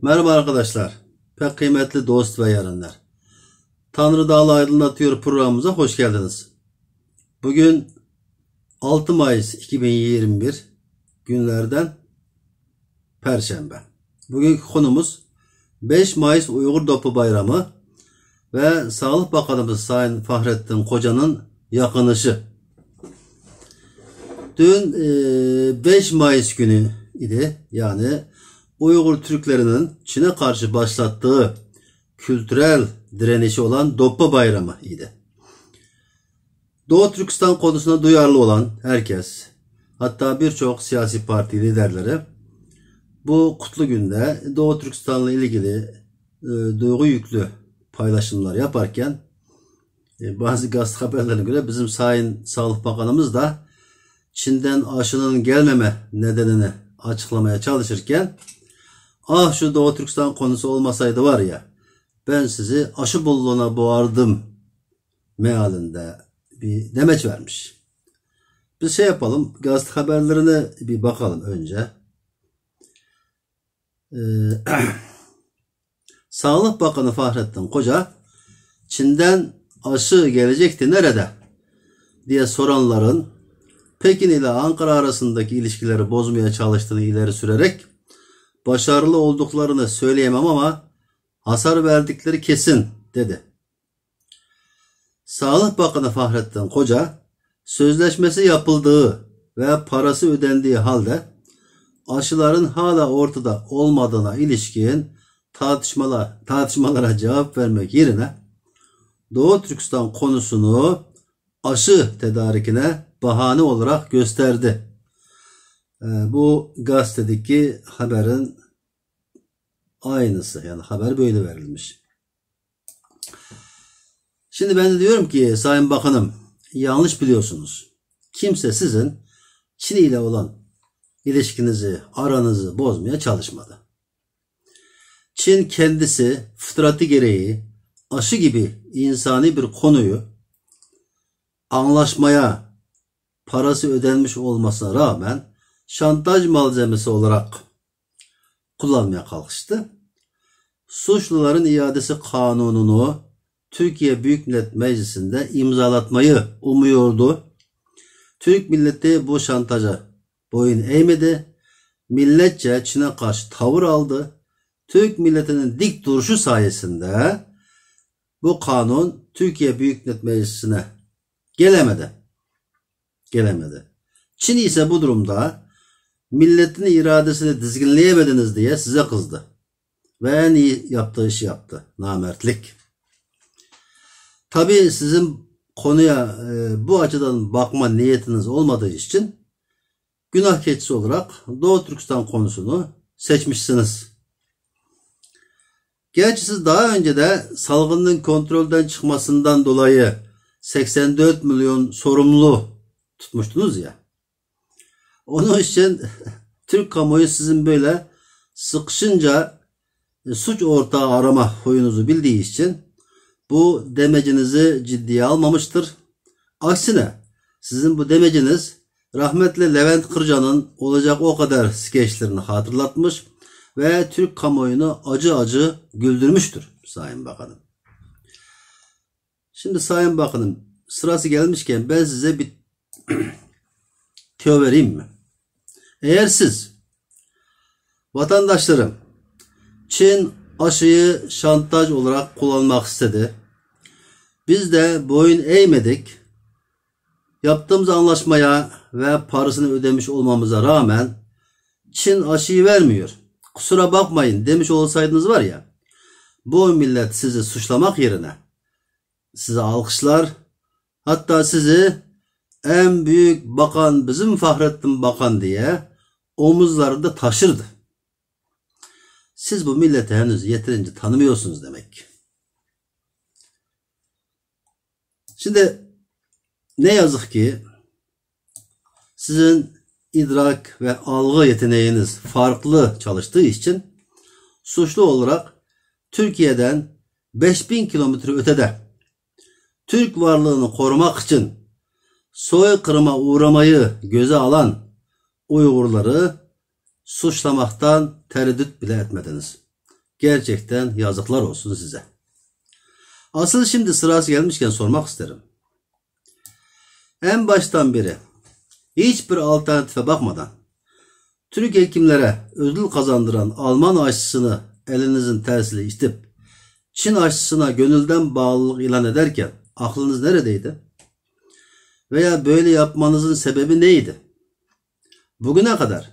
Merhaba arkadaşlar. Pek kıymetli dost ve yarınlar. Tanrı Dağlı Aydınlatıyor programımıza hoş geldiniz. Bugün 6 Mayıs 2021 günlerden Perşembe. Bugünkü konumuz 5 Mayıs Uygur Dopu Bayramı ve Sağlık Bakanımız Sayın Fahrettin Koca'nın yakınışı. Dün 5 Mayıs günü idi. Yani Uygur Türklerinin Çin'e karşı başlattığı kültürel direnişi olan Dopu Bayramı idi. Doğu Türkistan konusunda duyarlı olan herkes, hatta birçok siyasi parti liderleri bu kutlu günde Doğu Türkistan'la ilgili duygu yüklü paylaşımlar yaparken bazı gazete haberlerine göre bizim Sayın Sağlık Bakanımız da Çin'den aşının gelmeme nedenini açıklamaya çalışırken şu Doğu Türkistan konusu olmasaydı var ya ben sizi aşı bolluğuna boğardım mealinde bir demeç vermiş. Biz yapalım, gazete haberlerine bir bakalım önce. Sağlık Bakanı Fahrettin Koca Çin'den aşı gelecekti nerede diye soranların Pekin ile Ankara arasındaki ilişkileri bozmaya çalıştığını ileri sürerek başarılı olduklarını söyleyemem ama hasar verdikleri kesin dedi. Sağlık Bakanı Fahrettin Koca sözleşmesi yapıldığı ve parası ödendiği halde aşıların hala ortada olmadığına ilişkin tartışmalara cevap vermek yerine Doğu Türkistan konusunu aşı tedarikine bahane olarak gösterdi. Bu gazetedeki haberin aynısı, yani haber böyle verilmiş. Şimdi ben de diyorum ki Sayın Bakanım, yanlış biliyorsunuz. Kimse sizin Çin ile olan ilişkinizi, aranızı bozmaya çalışmadı. Çin kendisi fıtratı gereği aşı gibi insani bir konuyu anlaşmaya parası ödenmiş olmasına rağmen şantaj malzemesi olarak kullanmaya kalkıştı. Suçluların iadesi kanununu Türkiye Büyük Millet Meclisi'nde imzalatmayı umuyordu. Türk milleti bu şantaja boyun eğmedi. Milletçe Çin'e karşı tavır aldı. Türk milletinin dik duruşu sayesinde bu kanun Türkiye Büyük Millet Meclisi'ne gelemedi. Çin ise bu durumda milletin iradesini dizginleyemediniz diye size kızdı. Ve en iyi yaptığı işi yaptı. Namertlik. Tabii sizin konuya bu açıdan bakma niyetiniz olmadığı için günah keçisi olarak Doğu Türkistan konusunu seçmişsiniz. Gerçi siz daha önce de salgının kontrolden çıkmasından dolayı 84 milyon sorumlu tutmuştunuz ya. Onun için Türk kamuoyu sizin böyle sıkışınca suç ortağı arama huyunuzu bildiği için bu demecinizi ciddiye almamıştır. Aksine sizin bu demeciniz rahmetli Levent Kırca'nın olacak o kadar skeçlerini hatırlatmış ve Türk kamuoyunu acı acı güldürmüştür Sayın Bakanım. Şimdi Sayın Bakanım, sırası gelmişken ben size bir tüyo vereyim mi? Eğer siz vatandaşlarım Çin aşıyı şantaj olarak kullanmak istedi, biz de boyun eğmedik, yaptığımız anlaşmaya ve parasını ödemiş olmamıza rağmen Çin aşıyı vermiyor, kusura bakmayın demiş olsaydınız var ya, bu millet sizi suçlamak yerine size alkışlar, hatta sizi en büyük bakan bizim Fahrettin Bakan diye omuzlarında taşırdı. Siz bu milleti henüz yeterince tanımıyorsunuz demek. Şimdi ne yazık ki sizin idrak ve algı yeteneğiniz farklı çalıştığı için suçlu olarak Türkiye'den 5000 kilometre ötede Türk varlığını korumak için soykırıma uğramayı göze alan Uygurları suçlamaktan tereddüt bile etmediniz. Gerçekten yazıklar olsun size. Asıl şimdi sırası gelmişken sormak isterim. En baştan beri hiçbir alternatife bakmadan Türk hekimlere ödül kazandıran Alman aşısını elinizin tersiyle içip Çin aşısına gönülden bağlılık ilan ederken aklınız neredeydi? Veya böyle yapmanızın sebebi neydi? Bugüne kadar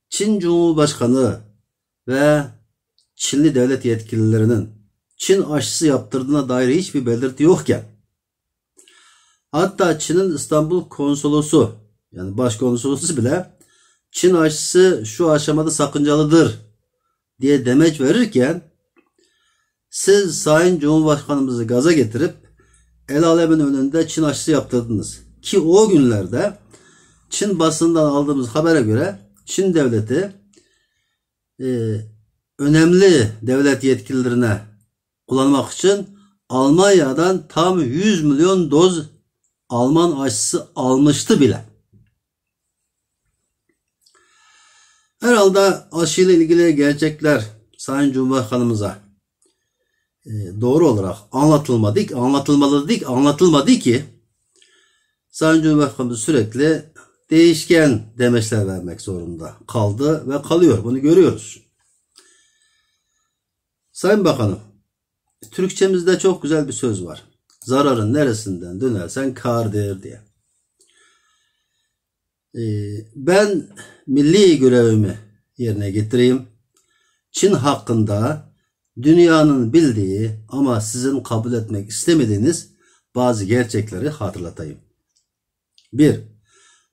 Çin Cumhurbaşkanı ve Çinli devlet yetkililerinin Çin aşısı yaptırdığına dair hiçbir belirti yokken, hatta Çin'in İstanbul konsolosu, yani başkonsolosu bile Çin aşısı şu aşamada sakıncalıdır diye demeç verirken, siz Sayın Cumhurbaşkanımızı gaza getirip el alemin önünde Çin aşısı yaptırdınız. Ki o günlerde Çin basından aldığımız habere göre Çin devleti önemli devlet yetkililerine kullanmak için Almanya'dan tam 100 milyon doz Alman aşısı almıştı bile. Herhalde aşıyla ilgili gerçekler Sayın Cumhurbaşkanımıza doğru olarak anlatılmadı ki Sayın Cumhurbaşkanımız sürekli değişken demeçler vermek zorunda kaldı ve kalıyor. Bunu görüyoruz. Sayın Bakanım, Türkçemizde çok güzel bir söz var. Zararın neresinden dönersen kârdır diye. Ben milli görevimi yerine getireyim. Çin hakkında dünyanın bildiği ama sizin kabul etmek istemediğiniz bazı gerçekleri hatırlatayım. 1.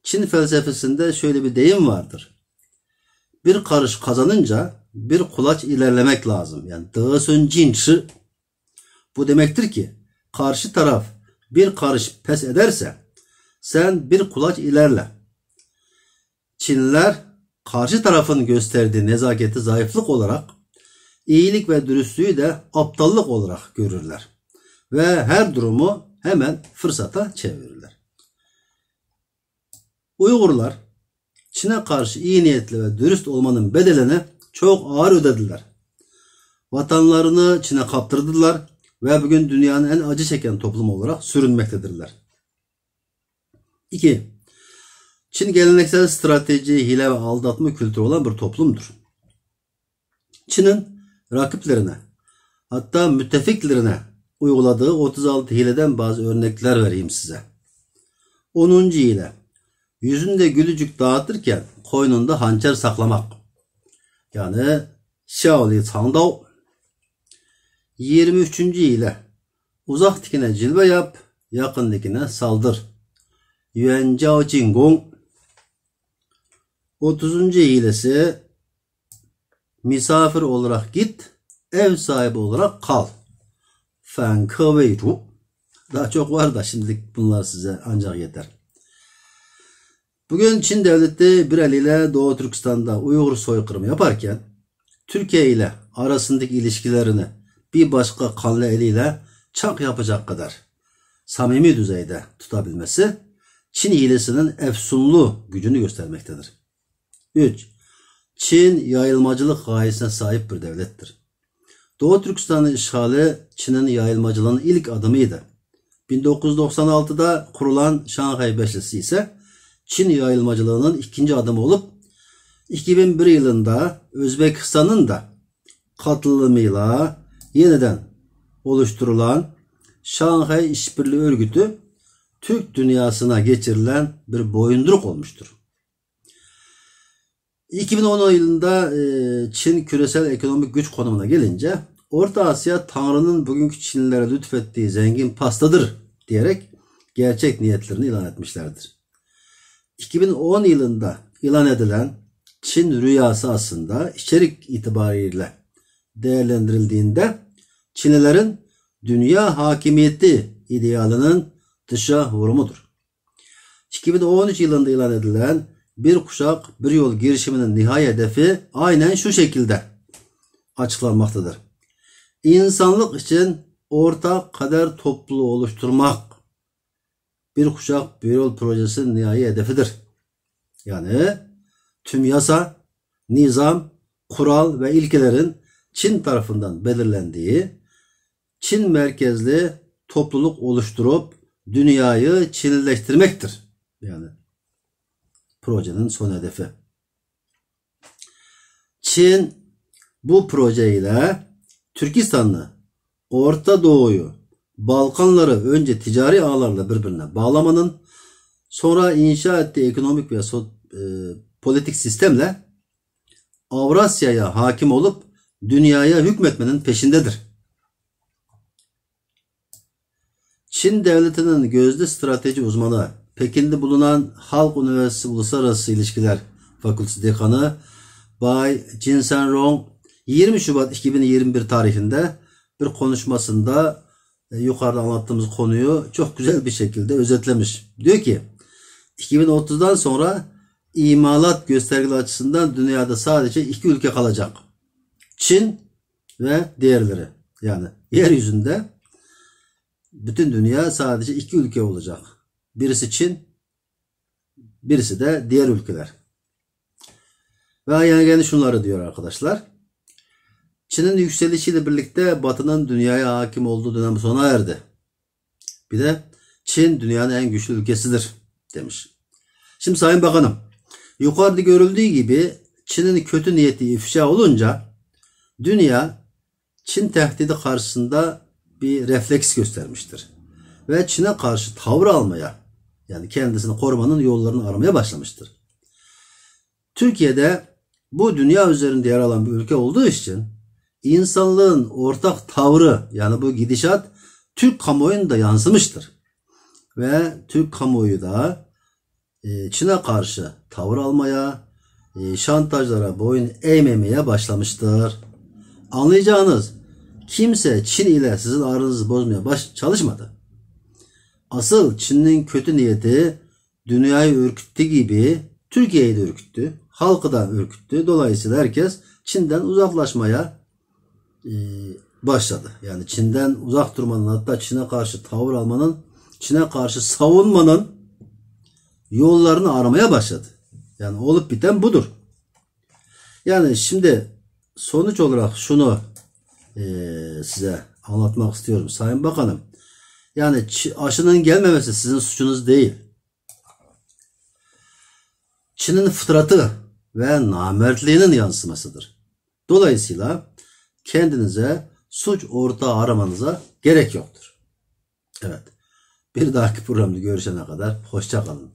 Çin felsefesinde şöyle bir deyim vardır. Bir karış kazanınca bir kulaç ilerlemek lazım. Yani dağısın cinçi. Bu demektir ki karşı taraf bir karış pes ederse sen bir kulaç ilerle. Çinliler karşı tarafın gösterdiği nezaketi zayıflık olarak, iyilik ve dürüstlüğü de aptallık olarak görürler. Ve her durumu hemen fırsata çevirirler. Uygurlar Çin'e karşı iyi niyetli ve dürüst olmanın bedelini çok ağır ödediler. Vatanlarını Çin'e kaptırdılar ve bugün dünyanın en acı çeken toplum olarak sürünmektedirler. 2. Çin geleneksel strateji, hile ve aldatma kültürü olan bir toplumdur. Çin'in rakiplerine, hatta müttefiklerine uyguladığı 36 hileden bazı örnekler vereyim size. 10. hile, yüzünde gülücük dağıtırken koynunda hançer saklamak. Yani Xiaoli Cangdao. 23. hile, uzaktakine cilve yap, yakındakine saldır. Yuan Jiao Jingong. 30. hilesi, misafir olarak git, ev sahibi olarak kal. Fan ke wei zhu. Daha çok var da şimdilik bunlar size ancak yeter. Bugün Çin devleti bir eliyle Doğu Türkistan'da Uygur soykırımı yaparken Türkiye ile arasındaki ilişkilerini bir başka kanlı eliyle çak yapacak kadar samimi düzeyde tutabilmesi Çin hilesinin efsunlu gücünü göstermektedir. 3. Çin yayılmacılık gayesine sahip bir devlettir. Doğu Türkistan'ın işgali Çin'in yayılmacılığının ilk adımıydı. 1996'da kurulan Şanghay Beşlisi ise Çin yayılmacılığının ikinci adımı olup 2001 yılında Özbekistan'ın da katılımıyla yeniden oluşturulan Şanghay İşbirliği Örgütü Türk dünyasına geçirilen bir boyunduruk olmuştur. 2010 yılında Çin küresel ekonomik güç konumuna gelince Orta Asya Tanrı'nın bugünkü Çinlilere lütfettiği zengin pastadır diyerek gerçek niyetlerini ilan etmişlerdir. 2010 yılında ilan edilen Çin rüyası aslında içerik itibariyle değerlendirildiğinde Çinlilerin dünya hakimiyeti idealinin dışa vurumudur. 2013 yılında ilan edilen bir kuşak bir yol girişiminin nihai hedefi aynen şu şekilde açıklanmaktadır. İnsanlık için ortak kader topluluğu oluşturmak bir kuşak bir yol projesinin nihai hedefidir. Yani tüm yasa, nizam, kural ve ilkelerin Çin tarafından belirlendiği Çin merkezli topluluk oluşturup dünyayı Çinileştirmektir. Yani projenin son hedefi. Çin bu projeyle Türkistan'ı, Orta Doğu'yu, Balkanları önce ticari ağlarla birbirine bağlamanın, sonra inşa ettiği ekonomik ve politik sistemle Avrasya'ya hakim olup dünyaya hükmetmenin peşindedir. Çin devletinin gözde strateji uzmanı, Pekin'de bulunan Halk Üniversitesi Uluslararası İlişkiler Fakültesi Dekanı Bay Jin Senrong 20 Şubat 2021 tarihinde bir konuşmasında yukarıda anlattığımız konuyu çok güzel bir şekilde özetlemiş. Diyor ki 2030'dan sonra imalat göstergeleri açısından dünyada sadece iki ülke kalacak. Çin ve diğerleri. Yani yeryüzünde bütün dünya sadece iki ülke olacak. Birisi Çin, birisi de diğer ülkeler. Ve yani şunları diyor arkadaşlar. Çin'in yükselişiyle birlikte Batı'nın dünyaya hakim olduğu dönem sona erdi. Bir de Çin dünyanın en güçlü ülkesidir demiş. Şimdi Sayın Bakanım, yukarıda görüldüğü gibi Çin'in kötü niyeti ifşa olunca dünya Çin tehdidi karşısında bir refleks göstermiştir. Ve Çin'e karşı tavır almaya, yani kendisini korumanın yollarını aramaya başlamıştır. Türkiye'de bu dünya üzerinde yer alan bir ülke olduğu için insanlığın ortak tavrı, yani bu gidişat Türk kamuoyuna yansımıştır. Ve Türk kamuoyu da Çin'e karşı tavır almaya, şantajlara boyun eğmemeye başlamıştır. Anlayacağınız, kimse Çin ile sizin aranızı bozmaya çalışmadı. Asıl Çin'in kötü niyeti dünyayı ürküttüğü gibi Türkiye'yi de ürküttü, halkı da ürküttü. Dolayısıyla herkes Çin'den uzaklaşmaya başladı. Yani Çin'den uzak durmanın, hatta Çin'e karşı tavır almanın, Çin'e karşı savunmanın yollarını aramaya başladı. Yani olup biten budur. Yani şimdi sonuç olarak şunu size anlatmak istiyorum Sayın Bakanım. Yani aşının gelmemesi sizin suçunuz değil. Çin'in fıtratı ve namertliğinin yansımasıdır. Dolayısıyla kendinize suç ortağı aramanıza gerek yoktur. Evet. Bir dahaki programda görüşene kadar hoşça kalın.